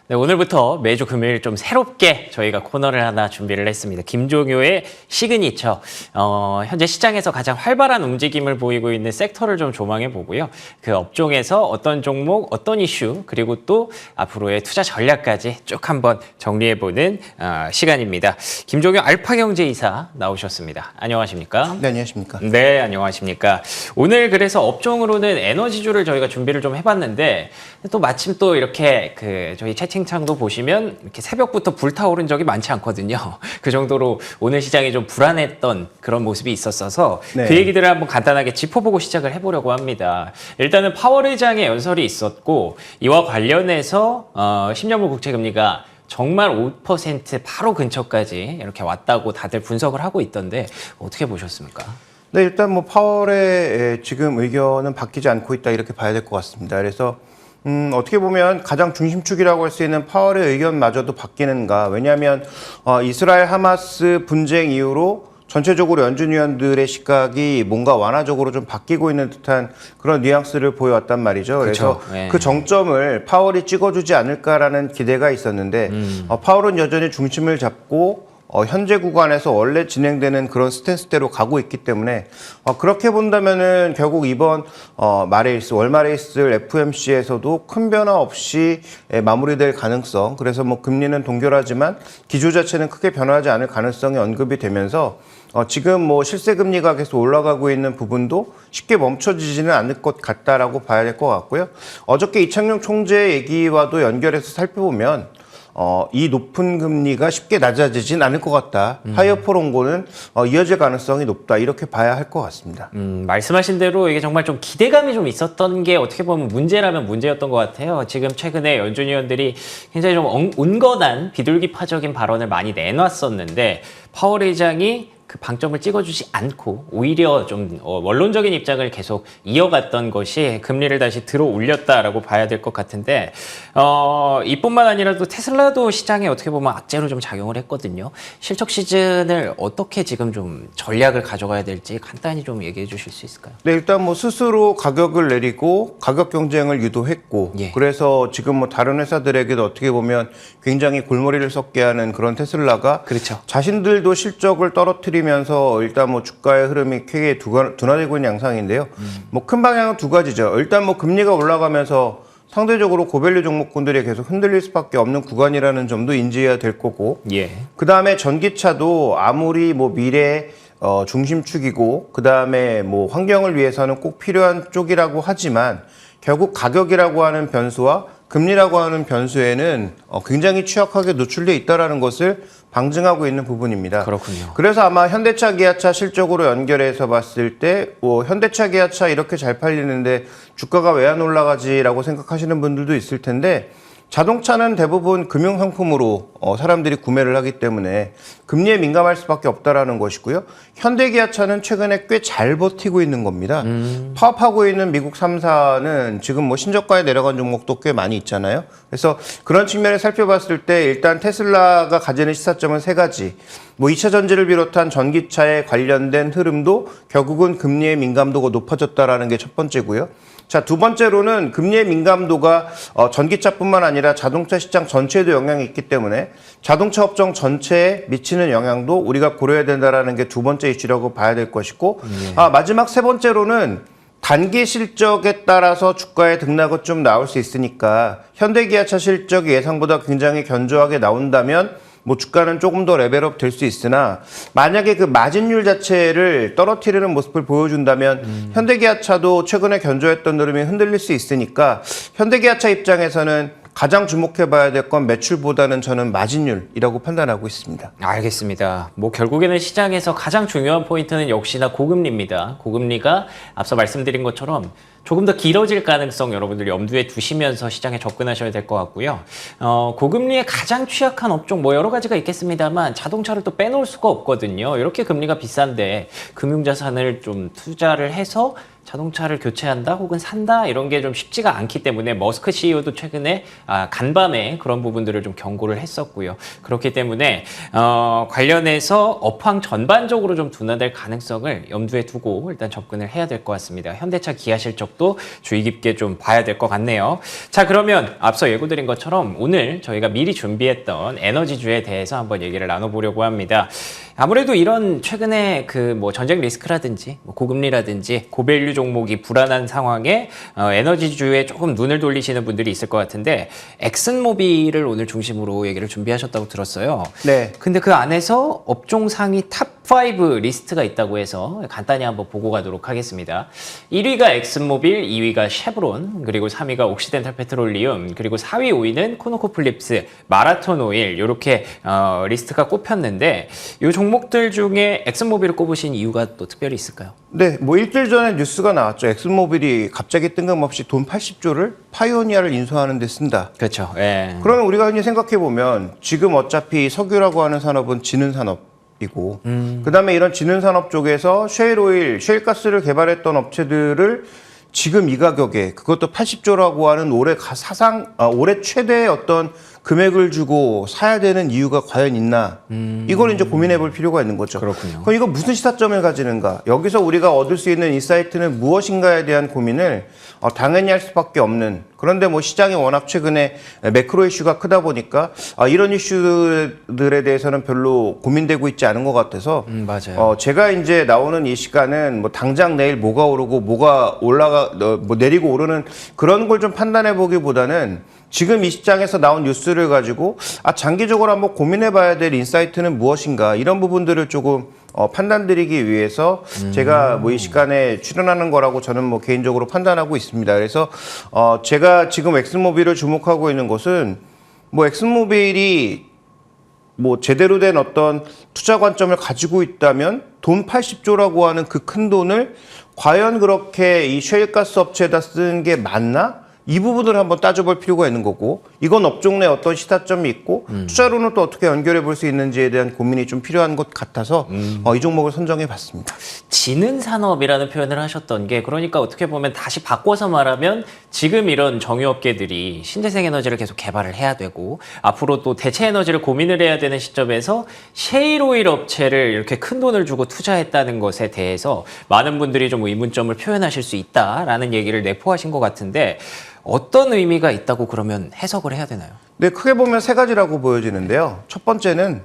네, 오늘부터 매주 금요일 좀 새롭게 저희가 코너를 하나 준비를 했습니다. 김종효의 시그니처. 현재 시장에서 가장 활발한 움직임을 보이고 있는 섹터를 좀 조망해 보고요. 그 업종에서 어떤 종목, 어떤 이슈, 그리고 또 앞으로의 투자 전략까지 쭉 한번 정리해 보는 시간입니다. 김종효 알파경제이사 나오셨습니다. 안녕하십니까? 네, 안녕하십니까? 네, 안녕하십니까? 오늘 그래서 업종으로는 에너지주를 저희가 준비를 좀 해봤는데 또 마침 또 이렇게 저희 채팅창도 보시면 이렇게 새벽부터 불타오른 적이 많지 않거든요. 그 정도로 오늘 시장이 좀 불안했던 그런 모습이 있었어서 네. 그 얘기들을 한번 간단하게 짚어보고 시작을 해보려고 합니다. 일단은 파월 의장의 연설이 있었고 이와 관련해서 10년물 국채금리가 정말 5% 바로 근처까지 이렇게 왔다고 다들 분석을 하고 있던데 어떻게 보셨습니까? 네, 일단 뭐 파월의 지금 의견은 바뀌지 않고 있다 이렇게 봐야 될 것 같습니다. 그래서 어떻게 보면 가장 중심축이라고 할 수 있는 파월의 의견마저도 바뀌는가. 왜냐하면 이스라엘 하마스 분쟁 이후로 전체적으로 연준 위원들의 시각이 뭔가 완화적으로 좀 바뀌고 있는 듯한 그런 뉘앙스를 보여왔단 말이죠. 그래서 네. 그 정점을 파월이 찍어주지 않을까라는 기대가 있었는데 파월은 여전히 중심을 잡고 현재 구간에서 원래 진행되는 그런 스탠스대로 가고 있기 때문에 그렇게 본다면은 결국 이번 마레이스, 월마레이스 FOMC에서도 큰 변화 없이 마무리될 가능성, 그래서 뭐 금리는 동결하지만 기조 자체는 크게 변화하지 않을 가능성이 언급이 되면서 지금 뭐 실세 금리가 계속 올라가고 있는 부분도 쉽게 멈춰지지는 않을 것 같다라고 봐야 될 것 같고요. 어저께 이창용 총재 얘기와도 연결해서 살펴보면 이 높은 금리가 쉽게 낮아지진 않을 것 같다. 하이어 포롱고는 이어질 가능성이 높다. 이렇게 봐야 할 것 같습니다. 말씀하신 대로 이게 정말 좀 기대감이 좀 있었던 게 어떻게 보면 문제라면 문제였던 것 같아요. 지금 최근에 연준 위원들이 굉장히 좀 온건한 비둘기파적인 발언을 많이 내놨었는데 파월 의장이 그 방점을 찍어주지 않고 오히려 좀 원론적인 입장을 계속 이어갔던 것이 금리를 다시 들어 올렸다라고 봐야 될 것 같은데 이뿐만 아니라 또 테슬라도 시장에 어떻게 보면 악재로 좀 작용을 했거든요. 실적 시즌을 어떻게 지금 좀 전략을 가져가야 될지 간단히 좀 얘기해 주실 수 있을까요? 네, 일단 뭐 스스로 가격을 내리고 가격 경쟁을 유도했고 예. 그래서 지금 뭐 다른 회사들에게도 어떻게 보면 굉장히 골머리를 썩게 하는 그런 테슬라가 그렇죠. 자신들도 실적을 떨어뜨리면서 일단 뭐 주가의 흐름이 크게 둔화되고 있는 양상인데요. 뭐 큰 방향은 두 가지죠. 일단 뭐 금리가 올라가면서 상대적으로 고밸류 종목군들이 계속 흔들릴 수밖에 없는 구간이라는 점도 인지해야 될 거고. 예. 그 다음에 전기차도 아무리 뭐 미래 중심축이고 그 다음에 뭐 환경을 위해서는 꼭 필요한 쪽이라고 하지만 결국 가격이라고 하는 변수와 금리라고 하는 변수에는 굉장히 취약하게 노출돼 있다라는 것을 방증하고 있는 부분입니다. 그렇군요. 그래서 아마 현대차, 기아차 실적으로 연결해서 봤을 때 현대차, 기아차 이렇게 잘 팔리는데 주가가 왜 안 올라가지라고 생각하시는 분들도 있을 텐데 자동차는 대부분 금융상품으로 사람들이 구매를 하기 때문에 금리에 민감할 수밖에 없다라는 것이고요. 현대기아차는 최근에 꽤 잘 버티고 있는 겁니다. 파업하고 있는 미국 3사는 지금 뭐 신저가에 내려간 종목도 꽤 많이 있잖아요. 그래서 그런 측면을 살펴봤을 때 일단 테슬라가 가지는 시사점은 세 가지. 뭐 2차 전지를 비롯한 전기차에 관련된 흐름도 결국은 금리의 민감도가 높아졌다라는 게 첫 번째고요. 자, 두 번째로는 금리의 민감도가 전기차뿐만 아니라 자동차 시장 전체에도 영향이 있기 때문에 자동차 업종 전체에 미치는 영향도 우리가 고려해야 된다는 게 두 번째 이슈라고 봐야 될 것이고 마지막 세 번째로는 단기 실적에 따라서 주가의 등락은 좀 나올 수 있으니까 현대기아차 실적이 예상보다 굉장히 견조하게 나온다면 뭐 주가는 조금 더 레벨업 될 수 있으나 만약에 그 마진율 자체를 떨어뜨리는 모습을 보여준다면 현대기아차도 최근에 견조했던 흐름이 흔들릴 수 있으니까 현대기아차 입장에서는 가장 주목해봐야 될 건 매출보다는 저는 마진율이라고 판단하고 있습니다. 알겠습니다. 뭐 결국에는 시장에서 가장 중요한 포인트는 역시나 고금리입니다. 고금리가 앞서 말씀드린 것처럼 조금 더 길어질 가능성 여러분들이 염두에 두시면서 시장에 접근하셔야 될 것 같고요. 고금리에 가장 취약한 업종 뭐 여러 가지가 있겠습니다만 자동차를 또 빼놓을 수가 없거든요. 이렇게 금리가 비싼데 금융자산을 좀 투자를 해서 자동차를 교체한다 혹은 산다 이런 게 좀 쉽지가 않기 때문에 머스크 CEO도 최근에 간밤에 그런 부분들을 좀 경고를 했었고요. 그렇기 때문에 관련해서 업황 전반적으로 좀 둔화될 가능성을 염두에 두고 일단 접근을 해야 될 것 같습니다. 현대차 기아 실적 것도 주의 깊게 좀 봐야 될 것 같네요. 자, 그러면 앞서 예고드린 것처럼 오늘 저희가 미리 준비했던 에너지주에 대해서 한번 얘기를 나눠보려고 합니다. 아무래도 이런 최근에 그 뭐 전쟁 리스크라든지 뭐 고금리라든지 고밸류 종목이 불안한 상황에 에너지주에 조금 눈을 돌리시는 분들이 있을 것 같은데 엑슨모빌을 오늘 중심으로 얘기를 준비하셨다고 들었어요. 네. 근데 그 안에서 업종 상위 탑5 리스트가 있다고 해서 간단히 한번 보고 가도록 하겠습니다. 1위가 엑슨모빌, 2위가 쉐브론, 그리고 3위가 옥시덴탈 페트롤리움, 그리고 4위, 5위는 코노코플립스, 마라톤 오일 이렇게 리스트가 꼽혔는데 이 종목들 중에 엑슨모빌을 꼽으신 이유가 또 특별히 있을까요? 네, 뭐 일주일 전에 뉴스가 나왔죠. 엑슨모빌이 갑자기 뜬금없이 돈 80조를 파이오니아를 인수하는 데 쓴다. 그렇죠. 예. 그러면 우리가 이제 생각해 보면 지금 어차피 석유라고 하는 산업은 지능 산업이고, 그다음에 이런 지능 산업 쪽에서 셰일오일, 셰일가스를 개발했던 업체들을 지금 이 가격에 그것도 80조라고 하는 올해 최대의 어떤 금액을 주고 사야 되는 이유가 과연 있나? 이걸 이제 고민해 볼 필요가 있는 거죠. 그렇군요. 그럼 이거 무슨 시사점을 가지는가? 여기서 우리가 얻을 수 있는 인사이트는 무엇인가에 대한 고민을 당연히 할 수밖에 없는. 그런데 뭐 시장이 워낙 최근에 매크로 이슈가 크다 보니까 이런 이슈들에 대해서는 별로 고민되고 있지 않은 것 같아서 맞아요. 제가 이제 나오는 이 시간은 뭐 당장 내일 뭐가 오르고 뭐가 뭐 내리고 오르는 그런 걸 좀 판단해 보기보다는 지금 이 시장에서 나온 뉴스를 가지고 장기적으로 한번 고민해 봐야 될 인사이트는 무엇인가 이런 부분들을 조금 판단드리기 위해서 제가 뭐 이 시간에 출연하는 거라고 저는 뭐 개인적으로 판단하고 있습니다. 그래서 제가 지금 엑슨모빌을 주목하고 있는 것은 뭐 엑슨모빌이 뭐 제대로 된 어떤 투자 관점을 가지고 있다면 돈 80조라고 하는 그 큰 돈을 과연 그렇게 이 셰일가스 업체에다 쓰는 게 맞나? 이 부분을 한번 따져볼 필요가 있는 거고, 이건 업종 내 어떤 시사점이 있고 투자로는 또 어떻게 연결해 볼 수 있는지에 대한 고민이 좀 필요한 것 같아서 이 종목을 선정해 봤습니다. 지능 산업이라는 표현을 하셨던 게 그러니까 어떻게 보면 다시 바꿔서 말하면 지금 이런 정유업계들이 신재생 에너지를 계속 개발을 해야 되고 앞으로 또 대체 에너지를 고민을 해야 되는 시점에서 셰일오일 업체를 이렇게 큰 돈을 주고 투자했다는 것에 대해서 많은 분들이 좀 의문점을 표현하실 수 있다라는 얘기를 내포하신 것 같은데 어떤 의미가 있다고 그러면 해석을 해야 되나요? 네, 크게 보면 세 가지라고 보여지는데요. 첫 번째는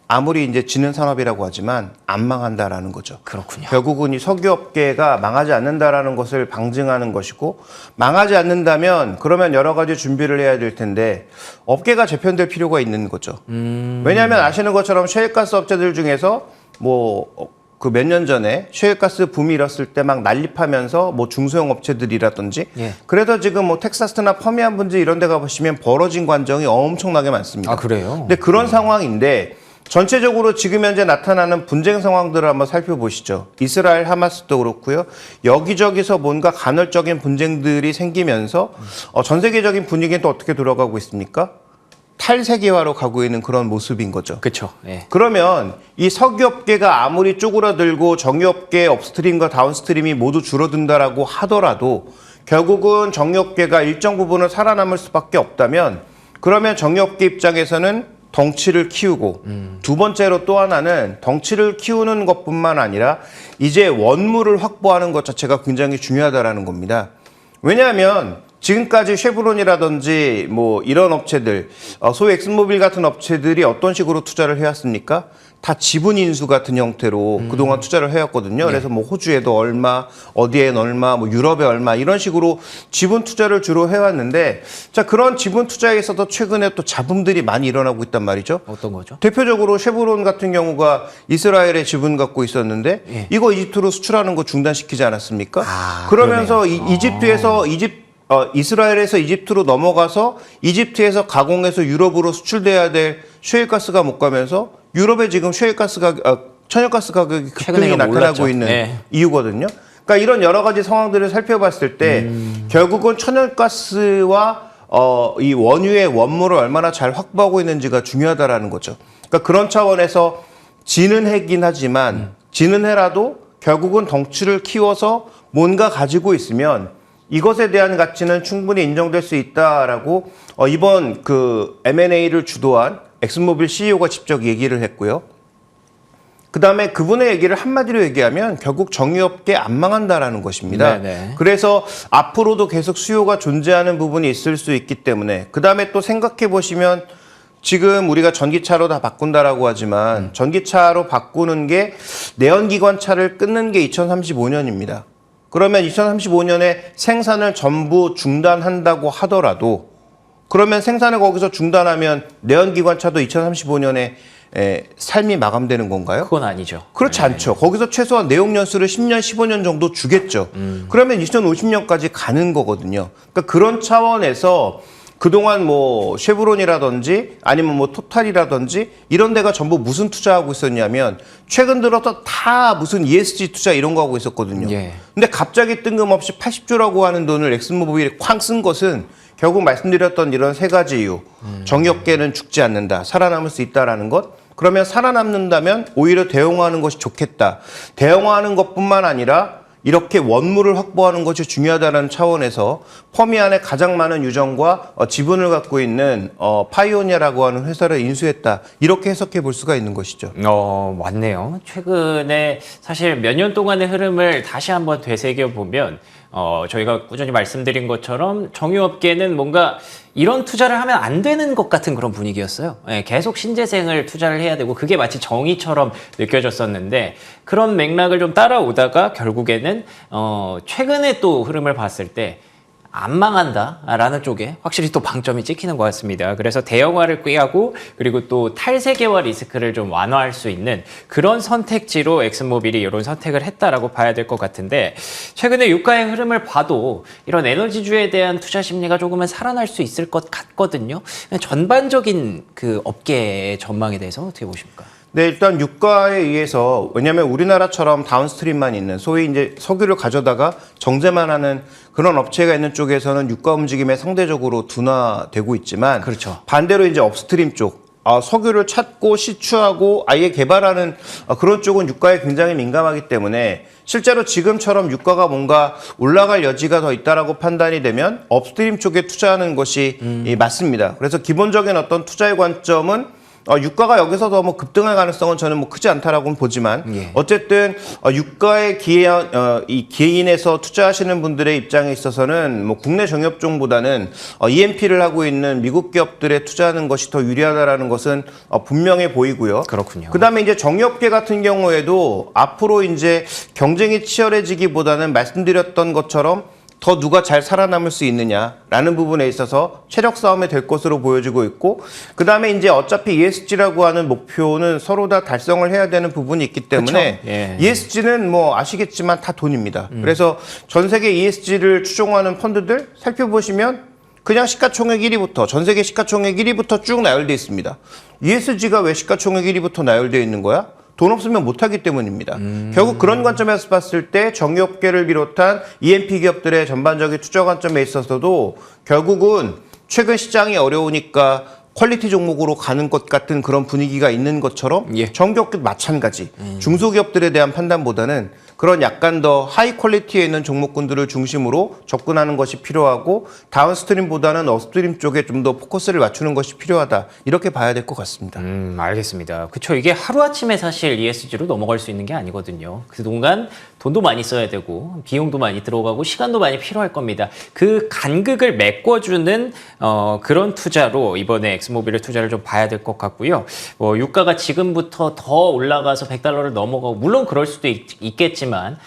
아무리 이제 지능 산업이라고 하지만 안 망한다라는 거죠. 그렇군요. 결국은 이 석유업계가 망하지 않는다라는 것을 방증하는 것이고, 망하지 않는다면 그러면 여러 가지 준비를 해야 될 텐데 업계가 재편될 필요가 있는 거죠. 왜냐하면 아시는 것처럼 셰일가스 업체들 중에서 뭐 그 몇 년 전에 셰일가스 붐이 일었을 때 막 난립하면서 뭐 중소형 업체들이라든지 그래서 지금 뭐 텍사스나 퍼미안 분지 이런 데 가보시면 벌어진 관정이 엄청나게 많습니다. 아, 그래요? 근데 그런 상황인데 전체적으로 지금 현재 나타나는 분쟁 상황들을 한번 살펴보시죠. 이스라엘 하마스도 그렇고요. 여기저기서 뭔가 간헐적인 분쟁들이 생기면서 전 세계적인 분위기는 또 어떻게 돌아가고 있습니까? 탈세계화로 가고 있는 그런 모습인 거죠. 그렇죠. 예. 그러면 이 석유업계가 아무리 쪼그라들고 정유업계 업스트림과 다운스트림이 모두 줄어든다라고 하더라도 결국은 정유업계가 일정 부분은 살아남을 수밖에 없다면 그러면 정유업계 입장에서는 덩치를 키우고 두 번째로 또 하나는 덩치를 키우는 것뿐만 아니라 이제 원물을 확보하는 것 자체가 굉장히 중요하다라는 겁니다. 왜냐하면 지금까지 쉐브론이라든지 뭐 이런 업체들, 소위 엑슨모빌 같은 업체들이 어떤 식으로 투자를 해왔습니까? 다 지분 인수 같은 형태로 그동안 투자를 해왔거든요. 그래서 뭐 호주에도 얼마, 어디엔 얼마, 뭐 유럽에 얼마 이런 식으로 지분 투자를 주로 해왔는데 자 그런 지분 투자에서도 최근에 또 잡음들이 많이 일어나고 있단 말이죠. 어떤 거죠? 대표적으로 쉐브론 같은 경우가 이스라엘에 지분 갖고 있었는데 이거 이집트로 수출하는 거 중단시키지 않았습니까? 그러면서 이스라엘에서 이집트로 넘어가서 이집트에서 가공해서 유럽으로 수출돼야 될 셰일가스가 못 가면서 유럽에 지금 천연가스 가격이 급등이 나타나고 있는 이유거든요. 그러니까 이런 여러 가지 상황들을 살펴봤을 때 결국은 천연가스와 이 원유의 원물을 얼마나 잘 확보하고 있는지가 중요하다라는 거죠. 그러니까 그런 차원에서 지는해긴 하지만 지는해라도 결국은 덩치를 키워서 뭔가 가지고 있으면 이것에 대한 가치는 충분히 인정될 수 있다라고 이번 그 M&A를 주도한 엑슨모빌 CEO가 직접 얘기를 했고요. 그다음에 그분의 얘기를 한마디로 얘기하면 결국 정유업계 안 망한다라는 것입니다. 네네. 그래서 앞으로도 계속 수요가 존재하는 부분이 있을 수 있기 때문에 그다음에 또 생각해 보시면 지금 우리가 전기차로 다 바꾼다라고 하지만 전기차로 바꾸는 게 내연기관차를 끊는 게 2035년입니다. 그러면 2035년에 생산을 전부 중단한다고 하더라도 그러면 생산을 거기서 중단하면 내연기관차도 2035년에 삶이 마감되는 건가요? 그건 아니죠. 그렇지 않죠. 거기서 최소한 내용 연수를 10년, 15년 정도 주겠죠. 그러면 2050년까지 가는 거거든요. 그러니까 그런 차원에서 그동안 뭐 쉐브론이라든지 아니면 뭐 토탈이라든지 이런 데가 전부 무슨 투자하고 있었냐면 최근 들어서 다 무슨 ESG 투자 이런 거 하고 있었거든요. 예. 근데 갑자기 뜬금없이 80조라고 하는 돈을 엑슨모빌이 쾅 쓴 것은 결국 말씀드렸던 이런 세 가지 이유. 정유업계는 죽지 않는다. 살아남을 수 있다라는 것. 그러면 살아남는다면 오히려 대형화하는 것이 좋겠다. 대형화하는 것뿐만 아니라 이렇게 원물을 확보하는 것이 중요하다는 차원에서 퍼미안에 가장 많은 유정과 지분을 갖고 있는 파이오니아라고 하는 회사를 인수했다. 이렇게 해석해 볼 수가 있는 것이죠. 맞네요. 최근에 사실 몇 년 동안의 흐름을 다시 한번 되새겨 보면 저희가 꾸준히 말씀드린 것처럼 정유업계는 뭔가 이런 투자를 하면 안 되는 것 같은 그런 분위기였어요. 예, 계속 신재생을 투자를 해야 되고 그게 마치 정의처럼 느껴졌었는데 그런 맥락을 좀 따라오다가 결국에는 최근에 또 흐름을 봤을 때 안 망한다라는 쪽에 확실히 또 방점이 찍히는 것 같습니다. 그래서 대형화를 꾀하고 그리고 또 탈세계화 리스크를 좀 완화할 수 있는 그런 선택지로 엑슨모빌이 이런 선택을 했다라고 봐야 될 것 같은데 최근에 유가의 흐름을 봐도 이런 에너지주에 대한 투자 심리가 조금은 살아날 수 있을 것 같거든요. 전반적인 그 업계의 전망에 대해서 어떻게 보십니까? 네, 일단 유가에 의해서 왜냐하면 우리나라처럼 다운스트림만 있는 소위 이제 석유를 가져다가 정제만 하는 그런 업체가 있는 쪽에서는 유가 움직임에 상대적으로 둔화되고 있지만 그렇죠. 반대로 이제 업스트림 쪽 석유를 찾고 시추하고 아예 개발하는 그런 쪽은 유가에 굉장히 민감하기 때문에 실제로 지금처럼 유가가 뭔가 올라갈 여지가 더 있다라고 판단이 되면 업스트림 쪽에 투자하는 것이 맞습니다. 그래서 기본적인 어떤 투자의 관점은 유가가 여기서 더 뭐 급등할 가능성은 저는 뭐 크지 않다라고는 보지만 예. 어쨌든 유가에 이 기인해서 투자하시는 분들의 입장에 있어서는 뭐 국내 정유업종보다는 E&P를 하고 있는 미국 기업들에 투자하는 것이 더 유리하다라는 것은 분명해 보이고요. 그렇군요. 그다음에 이제 정유업계 같은 경우에도 앞으로 이제 경쟁이 치열해지기보다는 말씀드렸던 것처럼 더 누가 잘 살아남을 수 있느냐라는 부분에 있어서 체력 싸움이 될 것으로 보여지고 있고 그다음에 이제 어차피 ESG라고 하는 목표는 서로 다 달성을 해야 되는 부분이 있기 때문에 예. ESG는 뭐 아시겠지만 다 돈입니다. 그래서 전 세계 ESG를 추종하는 펀드들 살펴보시면 그냥 시가총액 1위부터 전 세계 시가총액 1위부터 쭉 나열돼 있습니다. ESG가 왜 시가총액 1위부터 나열되어 있는 거야? 돈 없으면 못하기 때문입니다. 결국 그런 관점에서 봤을 때 정유업계를 비롯한 E&P 기업들의 전반적인 투자 관점에 있어서도 결국은 최근 시장이 어려우니까 퀄리티 종목으로 가는 것 같은 그런 분위기가 있는 것처럼 예. 정기업도 마찬가지. 중소기업들에 대한 판단보다는 그런 약간 더 하이 퀄리티에 있는 종목군들을 중심으로 접근하는 것이 필요하고 다운스트림보다는 업스트림 쪽에 좀 더 포커스를 맞추는 것이 필요하다. 이렇게 봐야 될 것 같습니다. 알겠습니다. 그렇죠. 이게 하루아침에 사실 ESG로 넘어갈 수 있는 게 아니거든요. 그동안 돈도 많이 써야 되고 비용도 많이 들어가고 시간도 많이 필요할 겁니다. 그 간극을 메꿔주는 그런 투자로 이번에 엑스모빌의 투자를 좀 봐야 될 것 같고요. 유가가 지금부터 더 올라가서 $100를 넘어가고 물론 그럴 수도 있겠지만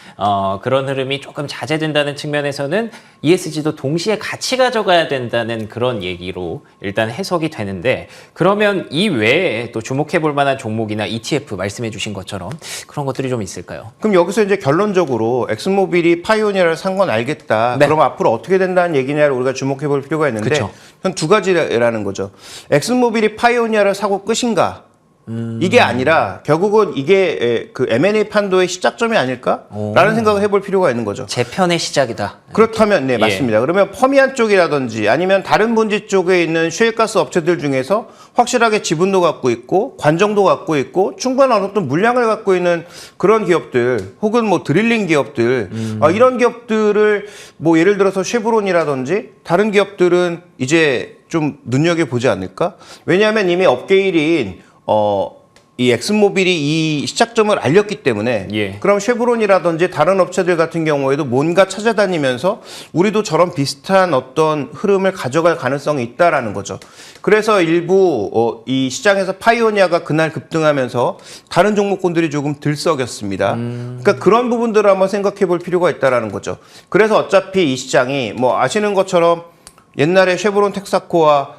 그런 흐름이 조금 자제된다는 측면에서는 ESG도 동시에 같이 가져가야 된다는 그런 얘기로 일단 해석이 되는데 그러면 이 외에 또 주목해 볼 만한 종목이나 ETF 말씀해 주신 것처럼 그런 것들이 좀 있을까요? 그럼 여기서 이제 결론적으로 엑슨모빌이 파이오니아를 산 건 알겠다. 네. 그럼 앞으로 어떻게 된다는 얘기냐를 우리가 주목해 볼 필요가 있는데 그쵸. 현 두 가지라는 거죠. 엑슨모빌이 파이오니아를 사고 끝인가? 이게 아니라 결국은 이게 그 M&A 판도의 시작점이 아닐까라는 생각을 해볼 필요가 있는 거죠. 재편의 시작이다. 그렇다면 네 예. 맞습니다. 그러면 퍼미안 쪽이라든지 아니면 다른 분지 쪽에 있는 셰일가스 업체들 중에서 확실하게 지분도 갖고 있고 관정도 갖고 있고 충분한 어떤 물량을 갖고 있는 그런 기업들 혹은 뭐 드릴링 기업들 이런 기업들을 뭐 예를 들어서 쉐브론이라든지 다른 기업들은 이제 좀 눈여겨보지 않을까? 왜냐하면 이미 업계 1위인 이 엑슨모빌이 이 시작점을 알렸기 때문에 예. 그럼 쉐브론이라든지 다른 업체들 같은 경우에도 뭔가 찾아다니면서 우리도 저런 비슷한 어떤 흐름을 가져갈 가능성이 있다라는 거죠. 그래서 일부 이 시장에서 파이오니아가 그날 급등하면서 다른 종목군들이 조금 들썩였습니다. 그러니까 그런 부분들을 한번 생각해 볼 필요가 있다라는 거죠. 그래서 어차피 이 시장이 뭐 아시는 것처럼 옛날에 쉐브론 텍사코와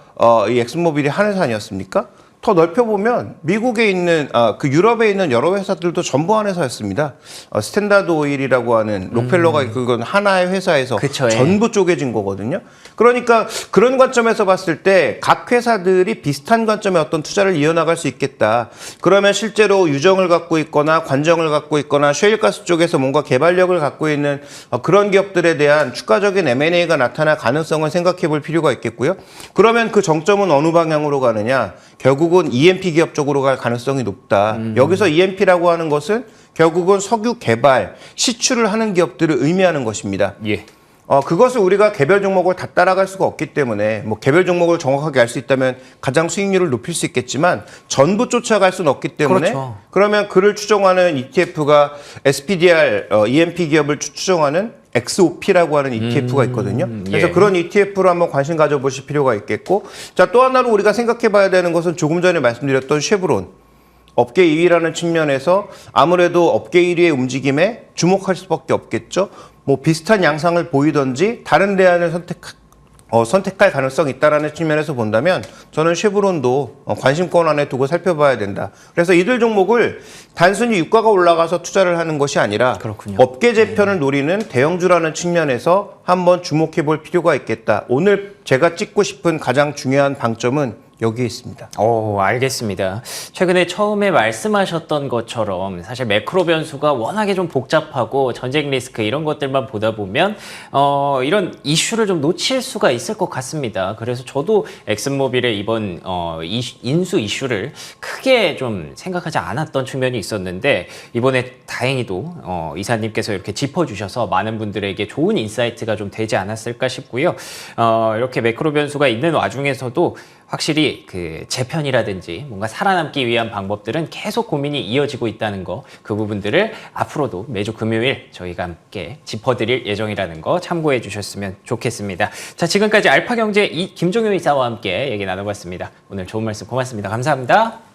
이 엑슨모빌이 한 회사 아니었습니까? 더 넓혀보면 미국에 있는 그 유럽에 있는 여러 회사들도 전부 한 회사였습니다. 스탠다드 오일이라고 하는 록펠러가 그건 하나의 회사에서 그쵸, 예. 전부 쪼개진 거거든요. 그러니까 그런 관점에서 봤을 때 각 회사들이 비슷한 관점의 어떤 투자를 이어나갈 수 있겠다. 그러면 실제로 유정을 갖고 있거나 관정을 갖고 있거나 셰일가스 쪽에서 뭔가 개발력을 갖고 있는 그런 기업들에 대한 추가적인 M&A가 나타날 가능성을 생각해 볼 필요가 있겠고요. 그러면 그 정점은 어느 방향으로 가느냐? 결국은 E&P 기업 쪽으로 갈 가능성이 높다. 여기서 E&P라고 하는 것은 결국은 석유 개발, 시추를 하는 기업들을 의미하는 것입니다. 예. 그것을 우리가 개별 종목을 다 따라갈 수가 없기 때문에 뭐 개별 종목을 정확하게 알 수 있다면 가장 수익률을 높일 수 있겠지만 전부 쫓아갈 수는 없기 때문에 그렇죠. 그러면 그를 추종하는 ETF가 SPDR E&P 기업을 추종하는 XOP라고 하는 ETF가 있거든요. 그래서 예. 그런 ETF로 한번 관심 가져보실 필요가 있겠고, 자, 또 하나로 우리가 생각해 봐야 되는 것은 조금 전에 말씀드렸던 쉐브론. 업계 2위라는 측면에서 아무래도 업계 1위의 움직임에 주목할 수밖에 없겠죠. 뭐 비슷한 양상을 보이든지 다른 대안을 선택할 가능성이 있다라는 측면에서 본다면 저는 쉐브론도 관심권 안에 두고 살펴봐야 된다. 그래서 이들 종목을 단순히 유가가 올라가서 투자를 하는 것이 아니라 그렇군요. 업계 재편을 노리는 대형주라는 측면에서 한번 주목해 볼 필요가 있겠다. 오늘 제가 찍고 싶은 가장 중요한 방점은 여기에 있습니다. 알겠습니다. 최근에 처음에 말씀하셨던 것처럼 사실 매크로 변수가 워낙에 좀 복잡하고 전쟁 리스크 이런 것들만 보다 보면 이런 이슈를 좀 놓칠 수가 있을 것 같습니다. 그래서 저도 엑슨모빌의 이번 인수 이슈를 크게 좀 생각하지 않았던 측면이 있었는데 이번에 다행히도 이사님께서 이렇게 짚어주셔서 많은 분들에게 좋은 인사이트가 좀 되지 않았을까 싶고요. 이렇게 매크로 변수가 있는 와중에서도 확실히 그 재편이라든지 뭔가 살아남기 위한 방법들은 계속 고민이 이어지고 있다는 거, 그 부분들을 앞으로도 매주 금요일 저희가 함께 짚어드릴 예정이라는 거 참고해 주셨으면 좋겠습니다. 자, 지금까지 알파경제 김종효 이사와 함께 얘기 나눠봤습니다. 오늘 좋은 말씀 고맙습니다. 감사합니다.